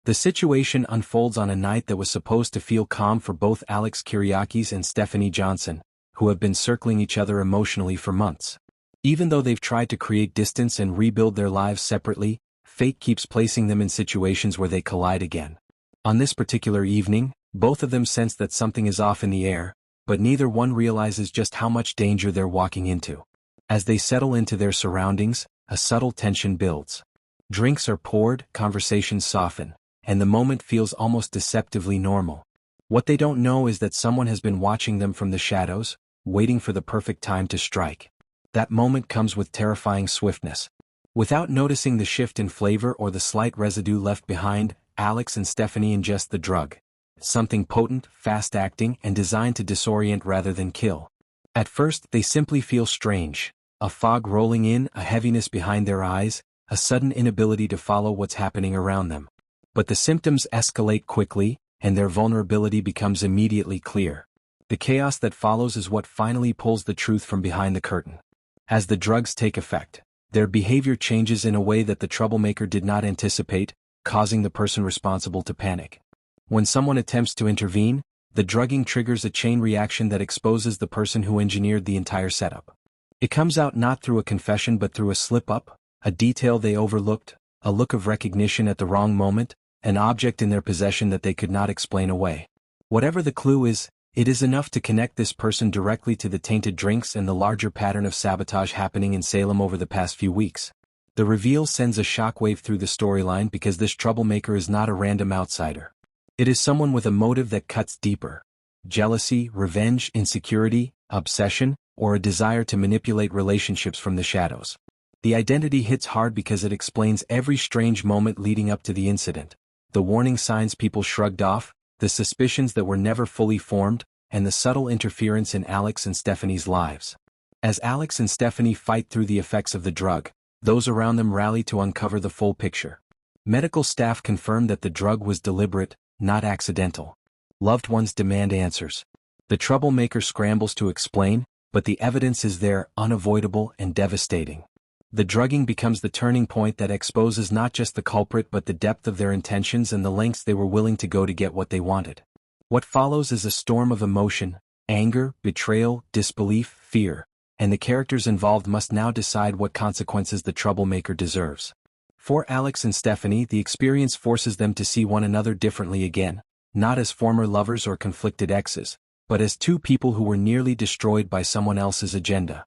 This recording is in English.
The situation unfolds on a night that was supposed to feel calm for both Alex Kyriakis and Stephanie Johnson, who have been circling each other emotionally for months. Even though they've tried to create distance and rebuild their lives separately, fate keeps placing them in situations where they collide again. On this particular evening, both of them sense that something is off in the air, but neither one realizes just how much danger they're walking into. As they settle into their surroundings, a subtle tension builds. Drinks are poured, conversations soften, and the moment feels almost deceptively normal. What they don't know is that someone has been watching them from the shadows, waiting for the perfect time to strike. That moment comes with terrifying swiftness. Without noticing the shift in flavor or the slight residue left behind, Alex and Stephanie ingest the drug. Something potent, fast-acting, and designed to disorient rather than kill. At first, they simply feel strange. A fog rolling in, a heaviness behind their eyes, a sudden inability to follow what's happening around them. But the symptoms escalate quickly, and their vulnerability becomes immediately clear. The chaos that follows is what finally pulls the truth from behind the curtain. As the drugs take effect, their behavior changes in a way that the troublemaker did not anticipate, causing the person responsible to panic. When someone attempts to intervene, the drugging triggers a chain reaction that exposes the person who engineered the entire setup. It comes out not through a confession but through a slip-up, a detail they overlooked, a look of recognition at the wrong moment, an object in their possession that they could not explain away. Whatever the clue is, it is enough to connect this person directly to the tainted drinks and the larger pattern of sabotage happening in Salem over the past few weeks. The reveal sends a shockwave through the storyline because this troublemaker is not a random outsider. It is someone with a motive that cuts deeper. Jealousy, revenge, insecurity, obsession, or a desire to manipulate relationships from the shadows. The identity hits hard because it explains every strange moment leading up to the incident. The warning signs people shrugged off, the suspicions that were never fully formed, and the subtle interference in Alex and Stephanie's lives. As Alex and Stephanie fight through the effects of the drug, those around them rally to uncover the full picture. Medical staff confirm that the drug was deliberate, not accidental. Loved ones demand answers. The troublemaker scrambles to explain, but the evidence is there, unavoidable and devastating. The drugging becomes the turning point that exposes not just the culprit but the depth of their intentions and the lengths they were willing to go to get what they wanted. What follows is a storm of emotion, anger, betrayal, disbelief, fear, and the characters involved must now decide what consequences the troublemaker deserves. For Alex and Stephanie, the experience forces them to see one another differently again, not as former lovers or conflicted exes, but as two people who were nearly destroyed by someone else's agenda.